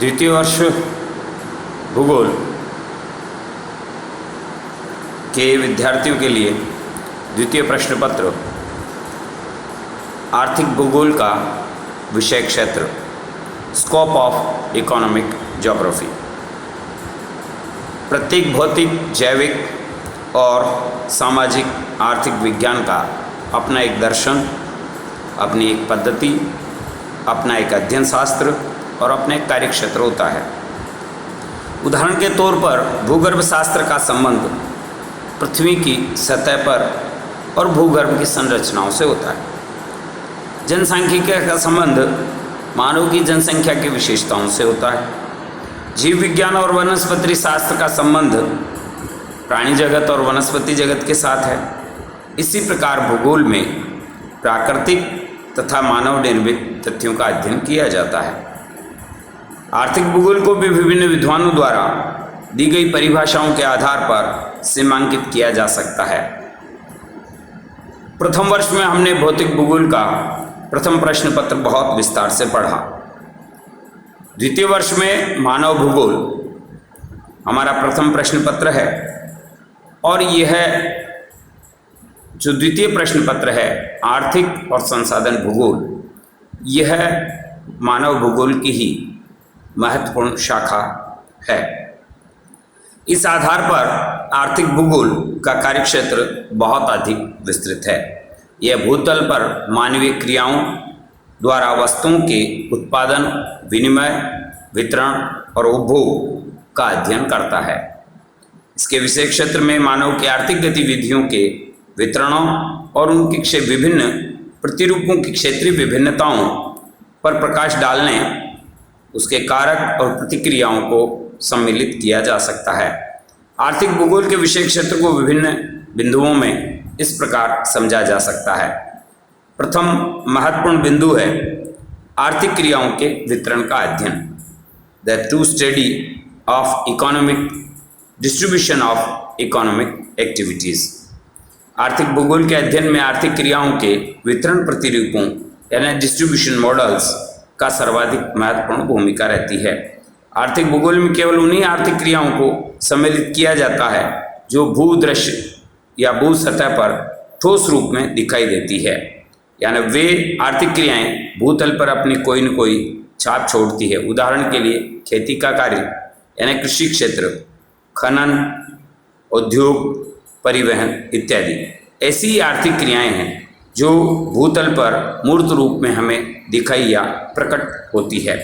द्वितीय वर्ष भूगोल के विद्यार्थियों के लिए द्वितीय प्रश्न पत्र आर्थिक भूगोल का विषय क्षेत्र स्कोप ऑफ इकोनॉमिक ज्योग्राफी। प्रत्येक भौतिक, जैविक और सामाजिक आर्थिक विज्ञान का अपना एक दर्शन, अपनी एक पद्धति, अपना एक अध्ययन शास्त्र और अपना एक कार्यक्षेत्र होता है। उदाहरण के तौर पर भूगर्भ शास्त्र का संबंध पृथ्वी की सतह पर और भूगर्भ की संरचनाओं से होता है। जनसांख्यिकी का संबंध मानव की जनसंख्या की विशेषताओं से होता है। जीव विज्ञान और वनस्पति शास्त्र का संबंध प्राणी जगत और वनस्पति जगत के साथ है। इसी प्रकार भूगोल में प्राकृतिक तथा मानव निर्मित तथ्यों का अध्ययन किया जाता है। आर्थिक भूगोल को भी विभिन्न विद्वानों द्वारा दी गई परिभाषाओं के आधार पर सीमांकित किया जा सकता है। प्रथम वर्ष में हमने भौतिक भूगोल का प्रथम प्रश्न पत्र बहुत विस्तार से पढ़ा। द्वितीय वर्ष में मानव भूगोल हमारा प्रथम प्रश्न पत्र है और यह जो द्वितीय प्रश्न पत्र है आर्थिक और संसाधन भूगोल, यह मानव भूगोल की ही महत्वपूर्ण शाखा है। इस आधार पर आर्थिक भूगोल का कार्यक्षेत्र बहुत अधिक विस्तृत है। यह भूतल पर मानवीय क्रियाओं द्वारा वस्तुओं के उत्पादन, विनिमय, वितरण और उपभोग का अध्ययन करता है। इसके विषय क्षेत्र में मानव की आर्थिक गतिविधियों के वितरणों और उनके विभिन्न प्रतिरूपों की क्षेत्रीय विभिन्नताओं पर प्रकाश डालने, उसके कारक और प्रतिक्रियाओं को सम्मिलित किया जा सकता है। आर्थिक भूगोल के विषय क्षेत्र को विभिन्न बिंदुओं में इस प्रकार समझा जा सकता है। प्रथम महत्वपूर्ण बिंदु है आर्थिक क्रियाओं के वितरण का अध्ययन, the true study of economic distribution of economic activities. आर्थिक भूगोल के अध्ययन में आर्थिक क्रियाओं के वितरण प्रतिरूपों यानी डिस्ट्रीब्यूशन मॉडल्स का सर्वाधिक महत्वपूर्ण भूमिका रहती है। आर्थिक भूगोल में केवल उन्हीं आर्थिक क्रियाओं को सम्मिलित किया जाता है जो भूदृश्य या भू सतह पर ठोस रूप में दिखाई देती है, यानी वे आर्थिक क्रियाएं भूतल पर अपनी कोई न कोई छाप छोड़ती है। उदाहरण के लिए खेती का कार्य यानी कृषि क्षेत्र, खनन, उद्योग, परिवहन इत्यादि ऐसी आर्थिक क्रियाएं हैं जो भूतल पर मूर्त रूप में हमें दिखाई या प्रकट होती है।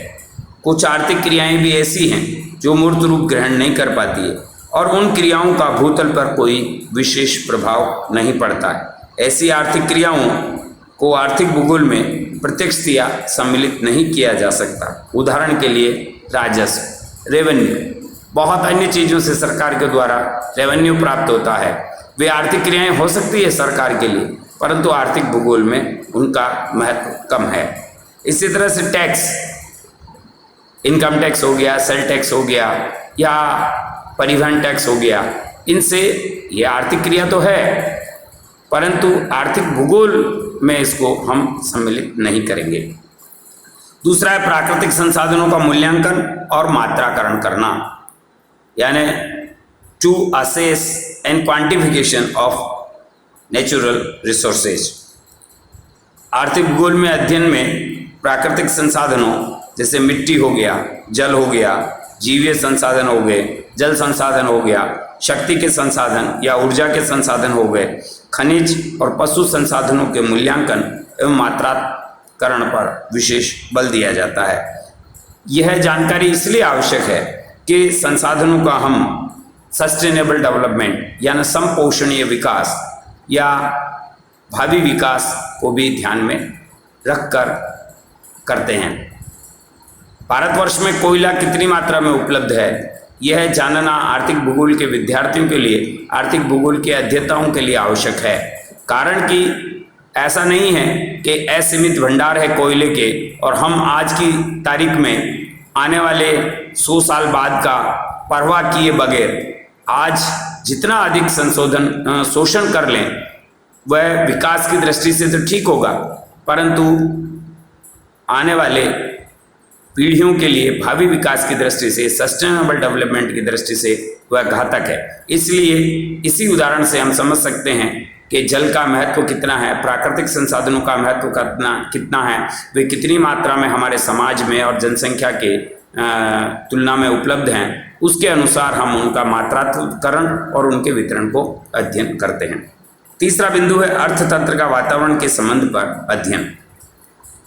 कुछ आर्थिक क्रियाएं भी ऐसी हैं जो मूर्त रूप ग्रहण नहीं कर पाती है और उन क्रियाओं का भूतल पर कोई विशेष प्रभाव नहीं पड़ता है। ऐसी आर्थिक क्रियाओं को आर्थिक भूगोल में प्रत्यक्ष या सम्मिलित नहीं किया जा सकता। उदाहरण के लिए राजस्व, रेवेन्यू, बहुत अन्य चीज़ों से सरकार के द्वारा रेवेन्यू प्राप्त होता है। वे आर्थिक क्रियाएं हो सकती है सरकार के लिए, परंतु आर्थिक भूगोल में उनका महत्व कम है। इसी तरह से टैक्स, इनकम टैक्स हो गया, सेल टैक्स हो गया या परिवहन टैक्स हो गया, इनसे ये आर्थिक क्रिया तो है परंतु आर्थिक भूगोल में इसको हम सम्मिलित नहीं करेंगे। दूसरा है प्राकृतिक संसाधनों का मूल्यांकन और मात्राकरण करना, यानी to assess and quantification of natural resources. आर्थिक भूगोल में अध्ययन में प्राकृतिक संसाधनों जैसे मिट्टी हो गया, जल हो गया, जीवीय संसाधन हो गए, जल संसाधन हो गया, शक्ति के संसाधन या ऊर्जा के संसाधन हो गए, खनिज और पशु संसाधनों के मूल्यांकन एवं मात्राकरण पर विशेष बल दिया जाता है। यह जानकारी इसलिए आवश्यक है कि संसाधनों का हम सस्टेनेबल डेवलपमेंट यानी समपोषणीय विकास या भावी विकास को भी ध्यान में रखकर करते हैं। भारतवर्ष में कोयला कितनी मात्रा में उपलब्ध है, यह जानना आर्थिक भूगोल के विद्यार्थियों के लिए, आर्थिक भूगोल के अध्येताओं के लिए आवश्यक है। कारण कि ऐसा नहीं है कि असीमित भंडार है कोयले के और हम आज की तारीख में आने वाले 100 साल बाद का परवाह किए बगैर आज जितना अधिक शोषण कर लें वह विकास की दृष्टि से तो ठीक होगा, परंतु आने वाले पीढ़ियों के लिए भावी विकास की दृष्टि से, सस्टेनेबल डेवलपमेंट की दृष्टि से वह घातक है। इसलिए इसी उदाहरण से हम समझ सकते हैं कि जल का महत्व कितना है, प्राकृतिक संसाधनों का महत्व कितना है, वे कितनी मात्रा में हमारे समाज में और जनसंख्या के तुलना में उपलब्ध हैं, उसके अनुसार हम उनका मात्रात्मकरण और उनके वितरण को अध्ययन करते हैं। तीसरा बिंदु है अर्थतंत्र का वातावरण के संबंध पर अध्ययन,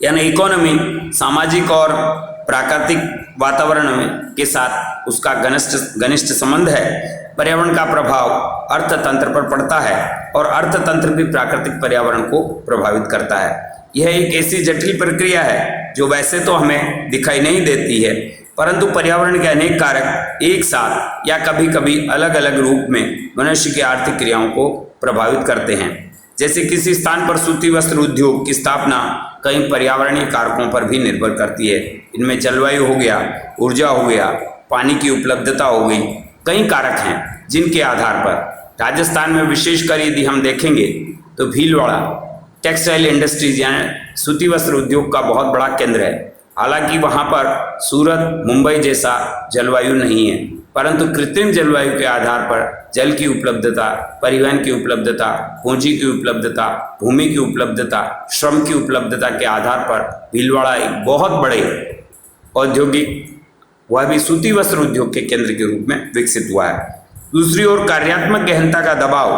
यानी इकोनॉमी सामाजिक और प्राकृतिक वातावरण के साथ उसका घनिष्ठ संबंध है। पर्यावरण का प्रभाव अर्थतंत्र पर पड़ता है और अर्थतंत्र भी प्राकृतिक पर्यावरण को प्रभावित करता है। यह एक ऐसी जटिल प्रक्रिया है जो वैसे तो हमें दिखाई नहीं देती है, परंतु पर्यावरण के अनेक कारक एक साथ या कभी कभी अलग अलग रूप में मनुष्य की आर्थिक क्रियाओं को प्रभावित करते हैं। जैसे किसी स्थान पर सूती वस्त्र उद्योग की स्थापना कई पर्यावरणीय कारकों पर भी निर्भर करती है। इनमें जलवायु हो गया, ऊर्जा हो गया, पानी की उपलब्धता हो गई, कई कारक हैं जिनके आधार पर राजस्थान में विशेषकर यदि हम देखेंगे तो भीलवाड़ा टेक्सटाइल इंडस्ट्रीज यानी सूती वस्त्र उद्योग का बहुत बड़ा केंद्र है। हालांकि वहाँ पर सूरत मुंबई जैसा जलवायु नहीं है, परंतु कृत्रिम जलवायु के आधार पर जल की उपलब्धता, परिवहन की उपलब्धता, पूंजी की उपलब्धता, भूमि की उपलब्धता, श्रम की उपलब्धता के आधार पर भीलवाड़ा एक बहुत बड़े औद्योगिक, वह भी सूती वस्त्र उद्योग के केंद्र के रूप में विकसित हुआ है। दूसरी ओर कार्यात्मक गहनता का दबाव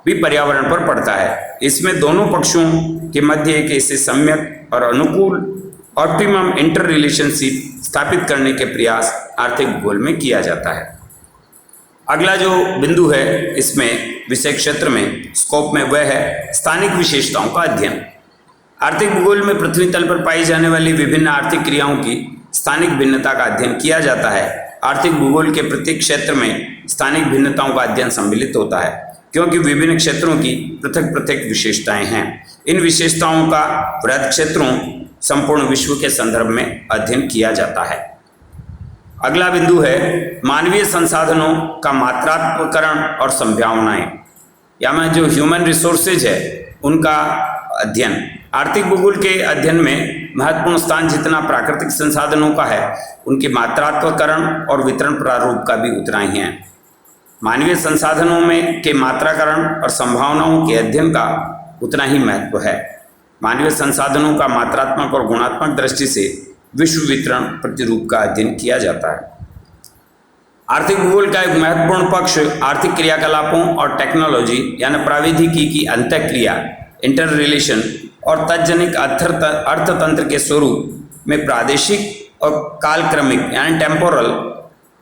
भी पर्यावरण पर पड़ता है। इसमें दोनों पक्षों के मध्य एक ऐसे सम्यक और अनुकूल ऑप्टिमम इंटर रिलेशनशिप स्थापित करने के प्रयास आर्थिक भूगोल में किया जाता है। अगला जो बिंदु है इसमें विषय क्षेत्र में स्कोप में वह है स्थानिक विशेषताओं का अध्ययन। आर्थिक भूगोल में पृथ्वी तल पर पाई जाने वाली विभिन्न आर्थिक क्रियाओं की स्थानिक भिन्नता का अध्ययन किया जाता है। आर्थिक भूगोल के प्रत्येक क्षेत्र में स्थानिक भिन्नताओं का अध्ययन सम्मिलित होता है, क्योंकि विभिन्न क्षेत्रों की पृथक पृथक विशेषताएं हैं। इन विशेषताओं का वृहद क्षेत्रों संपूर्ण विश्व के संदर्भ में अध्ययन किया जाता है। अगला बिंदु है मानवीय संसाधनों का मात्रात्मकरण और संभावनाएं, यानी जो ह्यूमन रिसोर्सेज है उनका अध्ययन। आर्थिक भूगोल के अध्ययन में महत्वपूर्ण स्थान जितना प्राकृतिक संसाधनों का है, उनके मात्रात्मकरण और वितरण प्रारूप का भी उतना ही है। मानवीय संसाधनों में के मात्राकरण और संभावनाओं के अध्ययन का उतना ही महत्व है। मानवीय संसाधनों का मात्रात्मक और गुणात्मक दृष्टि से विश्व वितरण प्रतिरूप का अध्ययन किया जाता है। आर्थिक भूगोल का एक महत्वपूर्ण पक्ष आर्थिक क्रियाकलापों और टेक्नोलॉजी यानी प्राविधिकी की अंतःक्रिया, इंटर रिलेशन और तत्जनिक अर्थतंत्र के स्वरूप में प्रादेशिक और कालक्रमिक यानी टेम्पोरल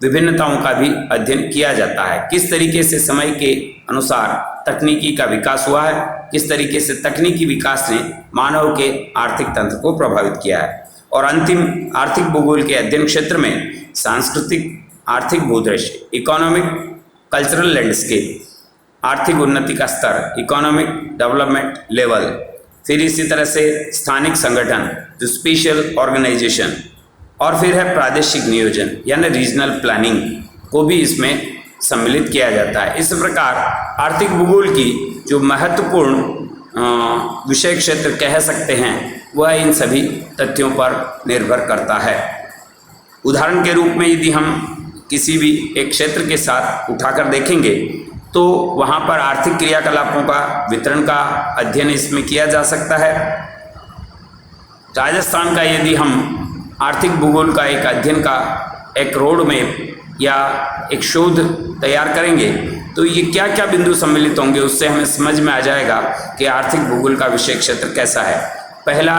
विभिन्नताओं का भी अध्ययन किया जाता है। किस तरीके से समय के अनुसार तकनीकी का विकास हुआ है, किस तरीके से तकनीकी विकास ने मानव के आर्थिक तंत्र को प्रभावित किया है। और अंतिम आर्थिक भूगोल के अध्ययन क्षेत्र में सांस्कृतिक आर्थिक भूदृश्य, इकोनॉमिक कल्चरल लैंडस्केप, आर्थिक उन्नति का स्तर, इकोनॉमिक डेवलपमेंट लेवल, फिर इसी तरह से स्थानिक संगठन जो स्पेशल ऑर्गेनाइजेशन, और फिर है प्रादेशिक नियोजन यानी रीजनल प्लानिंग को भी इसमें सम्मिलित किया जाता है। इस प्रकार आर्थिक भूगोल की जो महत्वपूर्ण विषय क्षेत्र कह सकते हैं वह इन सभी तथ्यों पर निर्भर करता है। उदाहरण के रूप में यदि हम किसी भी एक क्षेत्र के साथ उठाकर देखेंगे तो वहाँ पर आर्थिक क्रियाकलापों का वितरण का अध्ययन इसमें किया जा सकता है। राजस्थान का यदि हम आर्थिक भूगोल का एक अध्ययन का एक रोड मैप या एक शोध तैयार करेंगे तो ये क्या क्या बिंदु सम्मिलित होंगे, उससे हमें समझ में आ जाएगा कि आर्थिक भूगोल का विषय क्षेत्र कैसा है। पहला,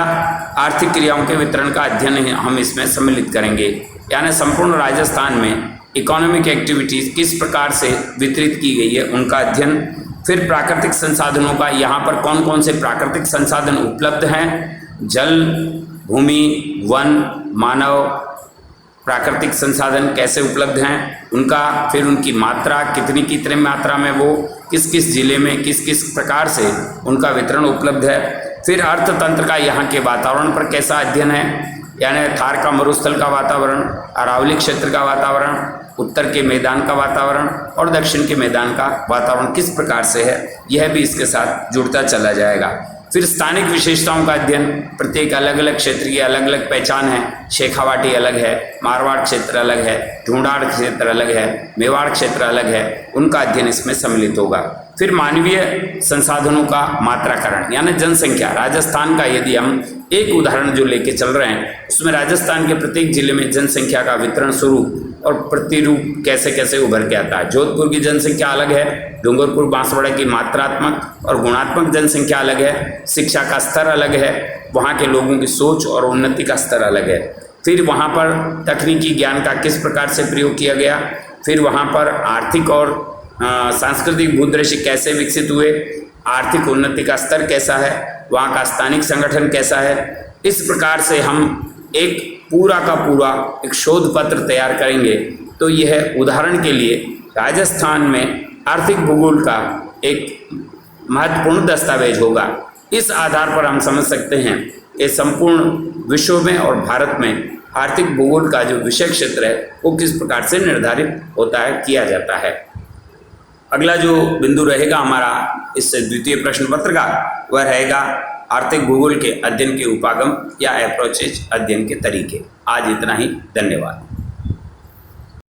आर्थिक क्रियाओं के वितरण का अध्ययन हम इसमें सम्मिलित करेंगे, यानी संपूर्ण राजस्थान में इकोनॉमिक एक्टिविटीज़ किस प्रकार से वितरित की गई है उनका अध्ययन। फिर प्राकृतिक संसाधनों का, यहाँ पर कौन कौन से प्राकृतिक संसाधन उपलब्ध हैं, जल, भूमि, वन, मानव, प्राकृतिक संसाधन कैसे उपलब्ध हैं उनका, फिर उनकी मात्रा कितनी मात्रा में वो किस किस जिले में किस किस प्रकार से उनका वितरण उपलब्ध है। फिर अर्थतंत्र का यहाँ के वातावरण पर कैसा अध्ययन है, यानी थार का मरुस्थल का वातावरण, अरावली क्षेत्र का वातावरण, उत्तर के मैदान का वातावरण और दक्षिण के मैदान का वातावरण किस प्रकार से है, यह भी इसके साथ जुड़ता चला जाएगा। फिर स्थानिक विशेषताओं का अध्ययन, प्रत्येक अलग अलग क्षेत्र की अलग अलग पहचान है। शेखावाटी अलग है, मारवाड़ क्षेत्र अलग है, ढूंढाड़ क्षेत्र अलग है, मेवाड़ क्षेत्र अलग है, उनका अध्ययन इसमें सम्मिलित होगा। फिर मानवीय संसाधनों का मात्राकरण यानी जनसंख्या। राजस्थान का यदि हम एक उदाहरण जो लेके चल रहे हैं, उसमें राजस्थान के प्रत्येक जिले में जनसंख्या का वितरण स्वरूप और प्रतिरूप कैसे कैसे उभर के आता है। जोधपुर की जनसंख्या अलग है, डूंगरपुर बांसवाड़ा की मात्रात्मक और गुणात्मक जनसंख्या अलग है, शिक्षा का स्तर अलग है, वहाँ के लोगों की सोच और उन्नति का स्तर अलग है। फिर वहाँ पर तकनीकी ज्ञान का किस प्रकार से प्रयोग किया गया, फिर वहाँ पर आर्थिक और सांस्कृतिक भूदृश्य कैसे विकसित हुए, आर्थिक उन्नति का स्तर कैसा है, वहाँ का स्थानिक संगठन कैसा है। इस प्रकार से हम एक पूरा का पूरा एक शोध पत्र तैयार करेंगे। तो यह उदाहरण के लिए राजस्थान में आर्थिक भूगोल का एक महत्वपूर्ण दस्तावेज होगा। इस आधार पर हम समझ सकते हैं कि संपूर्ण विश्व में और भारत में आर्थिक भूगोल का जो विषय क्षेत्र है वो किस प्रकार से निर्धारित होता है, किया जाता है। अगला जो बिंदु रहेगा हमारा इस द्वितीय प्रश्न पत्र का, वह रहेगा आर्थिक भूगोल के अध्ययन के उपागम या अप्रोचेज, अध्ययन के तरीके। आज इतना ही, धन्यवाद।